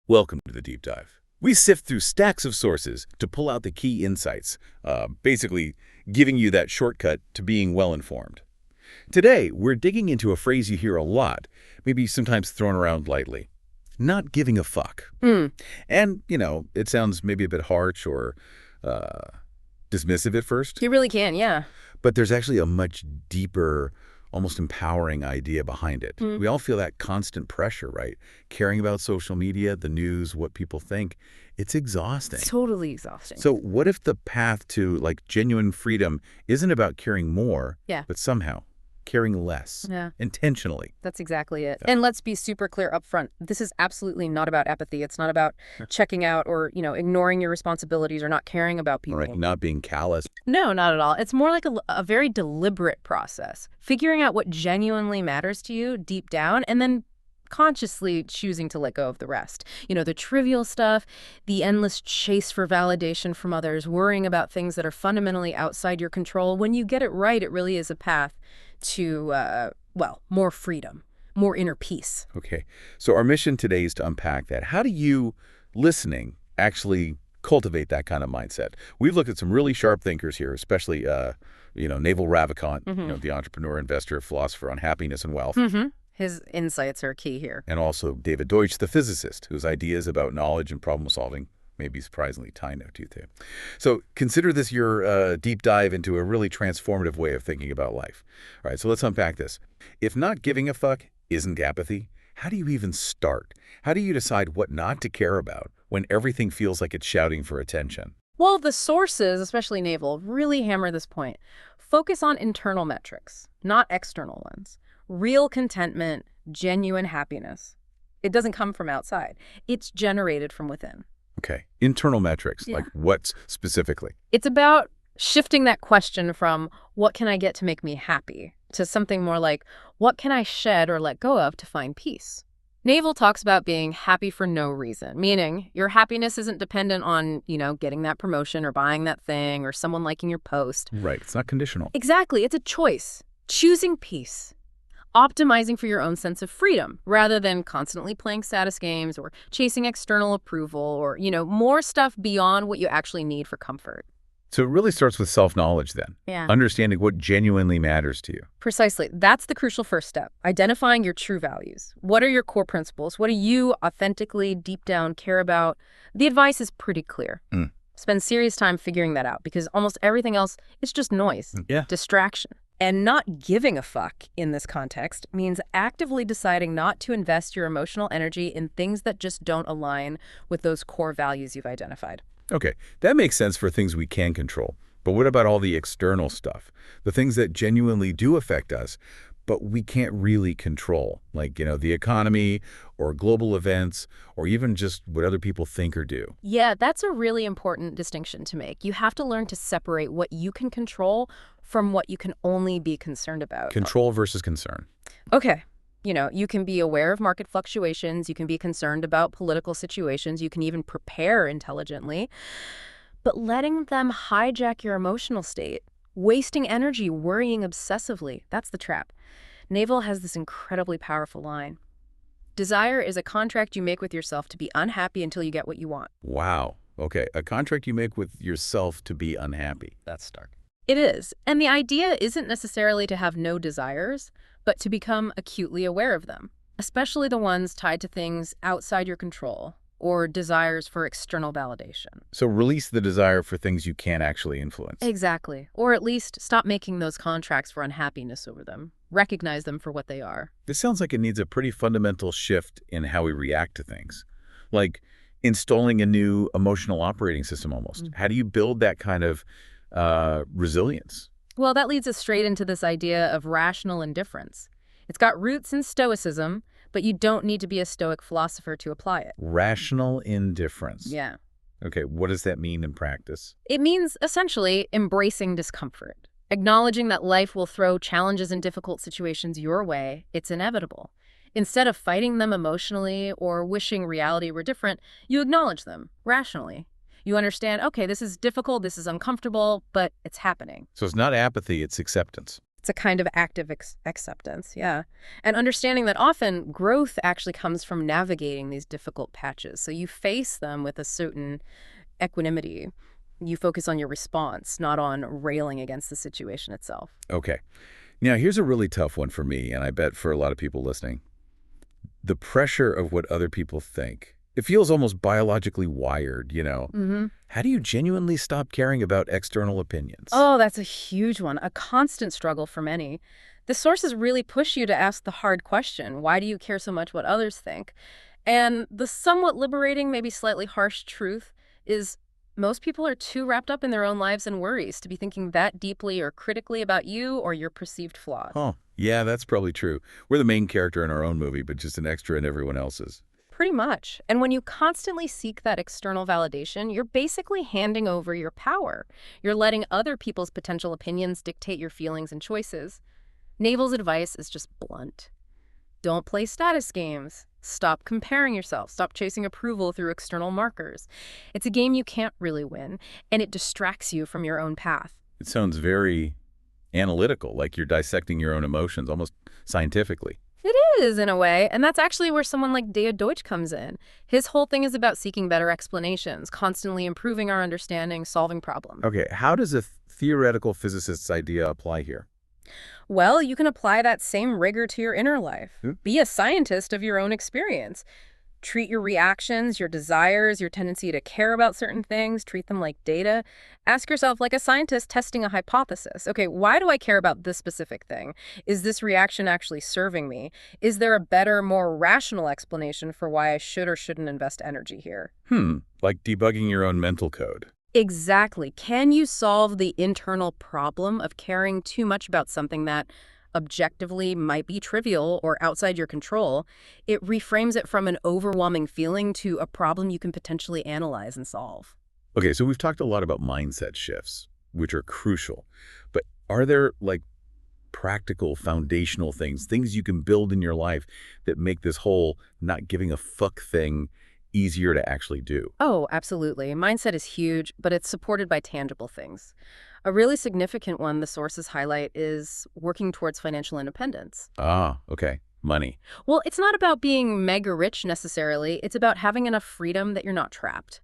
Welcome to the Deep Dive. We sift through stacks of sources to pull out the key insights, basically giving you that shortcut to being well-informed. Today, we're digging into a phrase you hear a lot, maybe sometimes thrown around lightly. Not giving a fuck. And, it sounds maybe a bit harsh or dismissive at first. You really can, yeah. But there's actually a much deeper, almost empowering idea behind it. We all feel that constant pressure, right? Caring about social media, the news, what people think. It's exhausting. Totally exhausting. So what if the path to genuine freedom isn't about caring more, but somehow caring less, intentionally? That's exactly it. And let's be super clear up front. This is absolutely not about apathy. It's not about checking out or, ignoring your responsibilities or not caring about people. Right, not being callous. No, not at all. It's more like a very deliberate process. Figuring out what genuinely matters to you deep down and then consciously choosing to let go of the rest. The trivial stuff, the endless chase for validation from others, worrying about things that are fundamentally outside your control. When you get it right, it really is a path to, more freedom, more inner peace. Okay. So our mission today is to unpack that. How do you, listening, actually cultivate that kind of mindset? We've looked at some really sharp thinkers here, especially, Naval Ravikant, the entrepreneur, investor, philosopher on happiness and wealth. His insights are key here. And also David Deutsch, the physicist, whose ideas about knowledge and problem solving may be surprisingly tie now to you too. So consider this your deep dive into a really transformative way of thinking about life. All right, so let's unpack this. If not giving a fuck isn't apathy, how do you even start? How do you decide what not to care about when everything feels like it's shouting for attention? Well, the sources, especially Naval, really hammer this point. Focus on internal metrics, not external ones. Real contentment, genuine happiness. It doesn't come from outside. It's generated from within. Okay. Internal metrics, like what specifically? It's about shifting that question from what can I get to make me happy to something more like what can I shed or let go of to find peace? Naval talks about being happy for no reason, meaning your happiness isn't dependent on, getting that promotion or buying that thing or someone liking your post. Right. It's not conditional. Exactly. It's a choice. Choosing peace. Optimizing for your own sense of freedom rather than constantly playing status games or chasing external approval or, more stuff beyond what you actually need for comfort. So it really starts with self-knowledge then. Yeah. Understanding what genuinely matters to you. Precisely. That's the crucial first step. Identifying your true values. What are your core principles? What do you authentically, deep down care about? The advice is pretty clear. Spend serious time figuring that out because almost everything else is just noise, distraction. And not giving a fuck in this context means actively deciding not to invest your emotional energy in things that just don't align with those core values you've identified. Okay, that makes sense for things we can control. But what about all the external stuff? The things that genuinely do affect us, but we can't really control, like, the economy or global events or even just what other people think or do. Yeah, that's a really important distinction to make. You have to learn to separate what you can control from what you can only be concerned about. Control versus concern. Okay. You can be aware of market fluctuations. You can be concerned about political situations. You can even prepare intelligently. But letting them hijack your emotional state, wasting energy worrying obsessively, that's the trap. Naval has this incredibly powerful line. Desire is a contract you make with yourself to be unhappy until you get what you want. Wow. Okay, a contract you make with yourself to be unhappy. That's stark. It is. And the idea isn't necessarily to have no desires, but to become acutely aware of them, especially the ones tied to things outside your control or desires for external validation. So release the desire for things you can't actually influence. Exactly. Or at least stop making those contracts for unhappiness over them. Recognize them for what they are. This sounds like it needs a pretty fundamental shift in how we react to things. Like installing a new emotional operating system almost. How do you build that kind of resilience? Well, that leads us straight into this idea of rational indifference. It's got roots in Stoicism, but you don't need to be a Stoic philosopher to apply it. Rational indifference. Yeah. Okay, what does that mean in practice? It means essentially embracing discomfort, acknowledging that life will throw challenges and difficult situations your way. It's inevitable. Instead of fighting them emotionally or wishing reality were different, you acknowledge them rationally. You understand, okay, this is difficult, this is uncomfortable, but it's happening. So it's not apathy, it's acceptance. It's a kind of active acceptance, yeah. And understanding that often growth actually comes from navigating these difficult patches. So you face them with a certain equanimity. You focus on your response, not on railing against the situation itself. Okay. Now, here's a really tough one for me, and I bet for a lot of people listening. The pressure of what other people think. It feels almost biologically wired, you know. How do you genuinely stop caring about external opinions? Oh, that's a huge one, a constant struggle for many. The sources really push you to ask the hard question, why do you care so much what others think? And the somewhat liberating, maybe slightly harsh truth is most people are too wrapped up in their own lives and worries to be thinking that deeply or critically about you or your perceived flaws. Oh, yeah, that's probably true. We're the main character in our own movie, but just an extra in everyone else's. Pretty much. And when you constantly seek that external validation, you're basically handing over your power. You're letting other people's potential opinions dictate your feelings and choices. Naval's advice is just blunt. Don't play status games. Stop comparing yourself. Stop chasing approval through external markers. It's a game you can't really win, and it distracts you from your own path. It sounds very analytical, like you're dissecting your own emotions, almost scientifically. It is, in a way, and that's actually where someone like David Deutsch comes in. His whole thing is about seeking better explanations, constantly improving our understanding, solving problems. Okay, how does a theoretical physicist's idea apply here? Well, you can apply that same rigor to your inner life. Hmm? Be a scientist of your own experience. Treat your reactions, your desires, your tendency to care about certain things, treat them like data. Ask yourself, like a scientist testing a hypothesis, okay, why do I care about this specific thing? Is this reaction actually serving me? Is there a better, more rational explanation for why I should or shouldn't invest energy here? Like debugging your own mental code. Exactly. Can you solve the internal problem of caring too much about something that objectively might be trivial or outside your control? It reframes it from an overwhelming feeling to a problem you can potentially analyze and solve. Okay, so we've talked a lot about mindset shifts, which are crucial. But are there, like, practical, foundational things you can build in your life that make this whole not giving a fuck thing easier to actually do? Oh, absolutely. Mindset is huge, but it's supported by tangible things. A really significant one the sources highlight is working towards financial independence. Ah, okay. Money. Well, it's not about being mega rich necessarily. It's about having enough freedom that you're not trapped.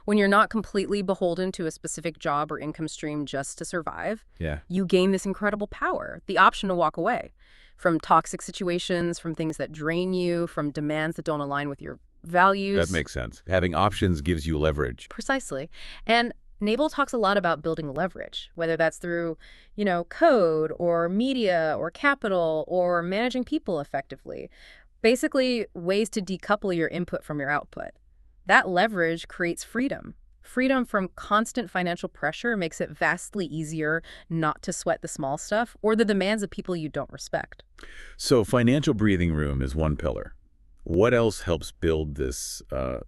When you're not completely beholden to a specific job or income stream just to survive, Yeah. you gain this incredible power, the option to walk away from toxic situations, from things that drain you, from demands that don't align with your values. That makes sense. Having options gives you leverage. Precisely. And Naval talks a lot about building leverage, whether that's through, code or media or capital or managing people effectively. Basically, ways to decouple your input from your output. That leverage creates freedom. Freedom from constant financial pressure makes it vastly easier not to sweat the small stuff or the demands of people you don't respect. So financial breathing room is one pillar. What else helps build this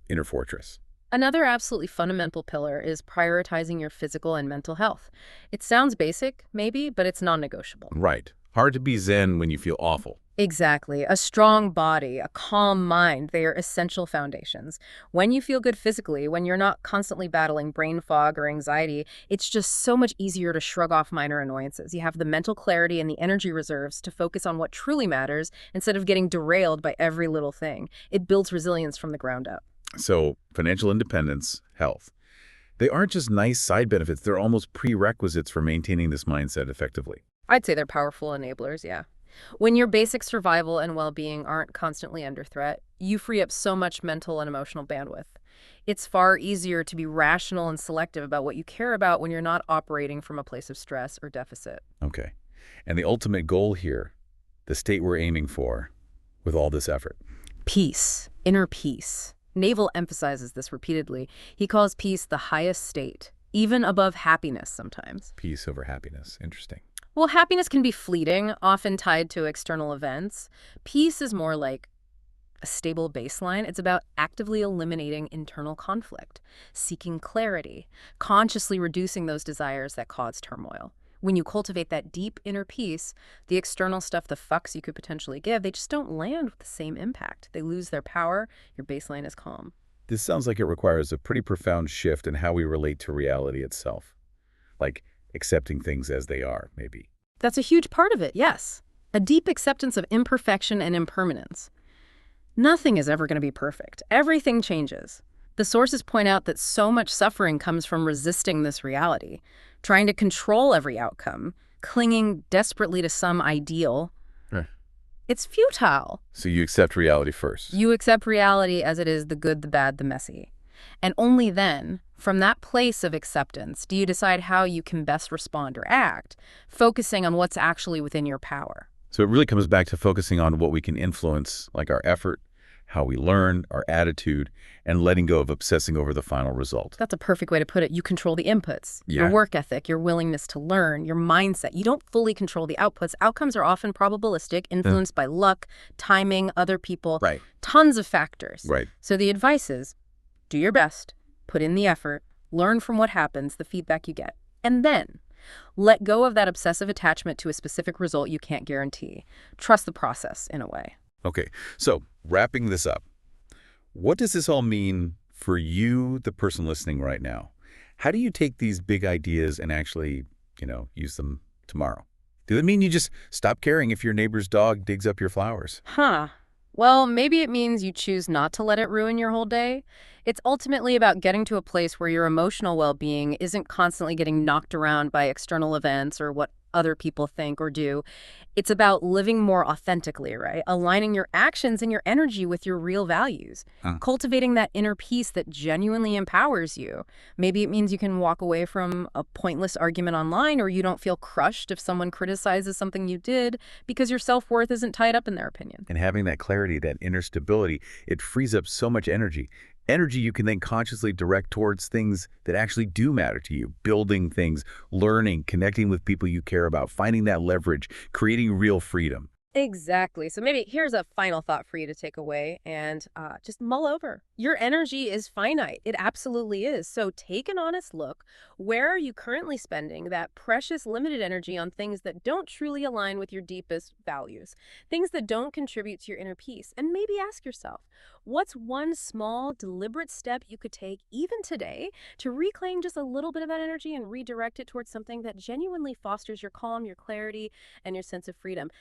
inner fortress? Another absolutely fundamental pillar is prioritizing your physical and mental health. It sounds basic, maybe, but it's non-negotiable. Right. Hard to be zen when you feel awful. Exactly. A strong body, a calm mind, they are essential foundations. When you feel good physically, when you're not constantly battling brain fog or anxiety, it's just so much easier to shrug off minor annoyances. You have the mental clarity and the energy reserves to focus on what truly matters instead of getting derailed by every little thing. It builds resilience from the ground up. So financial independence, health. They aren't just nice side benefits. They're almost prerequisites for maintaining this mindset effectively. I'd say they're powerful enablers, yeah. When your basic survival and well-being aren't constantly under threat, you free up so much mental and emotional bandwidth. It's far easier to be rational and selective about what you care about when you're not operating from a place of stress or deficit. Okay. And the ultimate goal here, the state we're aiming for with all this effort. Peace, inner peace. Naval emphasizes this repeatedly. He calls peace the highest state, even above happiness sometimes. Peace over happiness. Interesting. Well, happiness can be fleeting, often tied to external events. Peace is more like a stable baseline. It's about actively eliminating internal conflict, seeking clarity, consciously reducing those desires that cause turmoil. When you cultivate that deep inner peace, the external stuff, the fucks you could potentially give, they just don't land with the same impact. They lose their power. Your baseline is calm. This sounds like it requires a pretty profound shift in how we relate to reality itself. Like accepting things as they are, maybe. That's a huge part of it, yes. A deep acceptance of imperfection and impermanence. Nothing is ever going to be perfect. Everything changes. The sources point out that so much suffering comes from resisting this reality, trying to control every outcome, clinging desperately to some ideal. Right. It's futile. So you accept reality first. You accept reality as it is, the good, the bad, the messy. And only then, from that place of acceptance, do you decide how you can best respond or act, focusing on what's actually within your power. So it really comes back to focusing on what we can influence, like our effort, how we learn, our attitude, and letting go of obsessing over the final result. That's a perfect way to put it. You control the inputs, your work ethic, your willingness to learn, your mindset. You don't fully control the outputs. Outcomes are often probabilistic, influenced by luck, timing, other people, tons of factors. Right. So the advice is, do your best, put in the effort, learn from what happens, the feedback you get, and then let go of that obsessive attachment to a specific result you can't guarantee. Trust the process in a way. Okay, so wrapping this up, what does this all mean for you, the person listening right now? How do you take these big ideas and actually, use them tomorrow? Does it mean you just stop caring if your neighbor's dog digs up your flowers? Well, maybe it means you choose not to let it ruin your whole day. It's ultimately about getting to a place where your emotional well-being isn't constantly getting knocked around by external events or what other people think or do. It's about living more authentically, right? Aligning your actions and your energy with your real values. Cultivating that inner peace that genuinely empowers you. Maybe it means you can walk away from a pointless argument online, or you don't feel crushed if someone criticizes something you did because your self-worth isn't tied up in their opinion. And having that clarity, that inner stability, it frees up so much energy. Energy you can then consciously direct towards things that actually do matter to you. Building things, learning, connecting with people you care about, finding that leverage, creating real freedom. Exactly. So maybe here's a final thought for you to take away and just mull over. Your energy is finite. It absolutely is. So take an honest look. Where are you currently spending that precious limited energy on things that don't truly align with your deepest values? Things that don't contribute to your inner peace? And maybe ask yourself, what's one small, deliberate step you could take even today to reclaim just a little bit of that energy and redirect it towards something that genuinely fosters your calm, your clarity, and your sense of freedom?